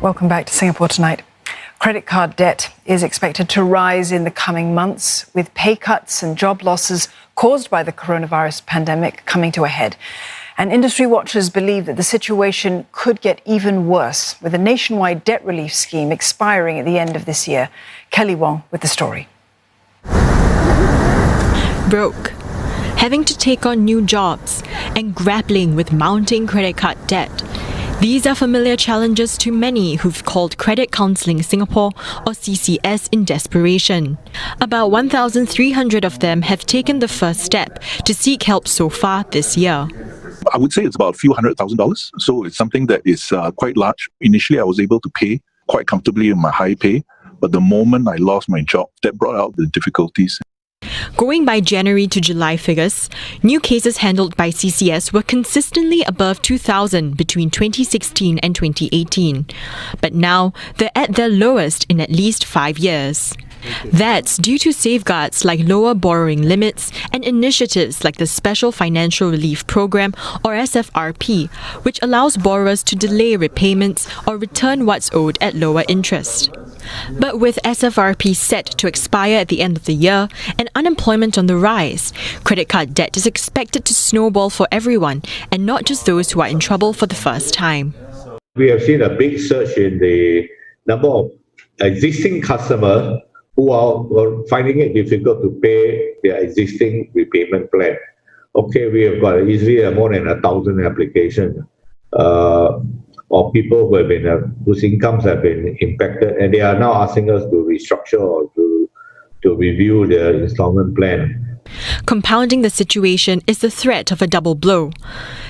Welcome back to Singapore Tonight. Credit card debt is expected to rise in the coming months, with pay cuts and job losses caused by the coronavirus pandemic coming to a head. And industry watchers believe that the situation could get even worse, with a nationwide debt relief scheme expiring at the end of this year. Kelly Wong with the story. Broke, having to take on new jobs, and grappling with mounting credit card debt. These are familiar challenges to many who've called Credit Counselling Singapore, or CCS, in desperation. About 1,300 of them have taken the first step to seek help so far this year. I would say it's about a few $100,000. So it's something that is quite large. Initially, I was able to pay quite comfortably in my high pay. But the moment I lost my job, that brought out the difficulties. Going by January to July figures, new cases handled by CCS were consistently above 2,000 between 2016 and 2018. But now, they're at their lowest in at least 5 years. That's due to safeguards like lower borrowing limits and initiatives like the Special Financial Relief Program, or SFRP, which allows borrowers to delay repayments or return what's owed at lower interest. But with SFRP set to expire at the end of the year and unemployment on the rise, credit card debt is expected to snowball for everyone and not just those who are in trouble for the first time. We have seen a big surge in the number of existing customers who are finding it difficult to pay their existing repayment plan. Okay, we have got easily more than 1,000 applications of people who have been whose incomes have been impacted, and they are now asking us to restructure or to review their installment plan. Compounding the situation is the threat of a double blow.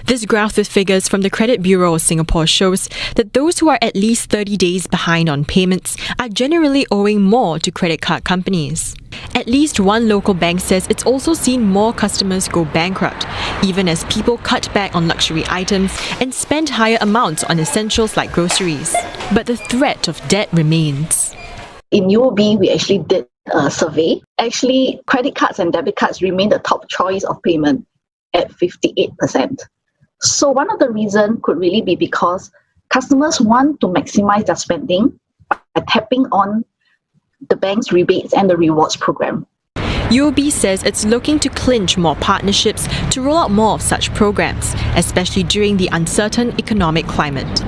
This graph with figures from the Credit Bureau of Singapore shows that those who are at least 30 days behind on payments are generally owing more to credit card companies. At least one local bank says it's also seen more customers go bankrupt, even as people cut back on luxury items and spend higher amounts on essentials like groceries. But the threat of debt remains. In UOB, we actually did a survey. Actually, credit cards and debit cards remain the top choice of payment at 58%. So one of the reasons could really be because customers want to maximize their spending by tapping on the bank's rebates and the rewards program. UOB says it's looking to clinch more partnerships to roll out more of such programs, especially during the uncertain economic climate.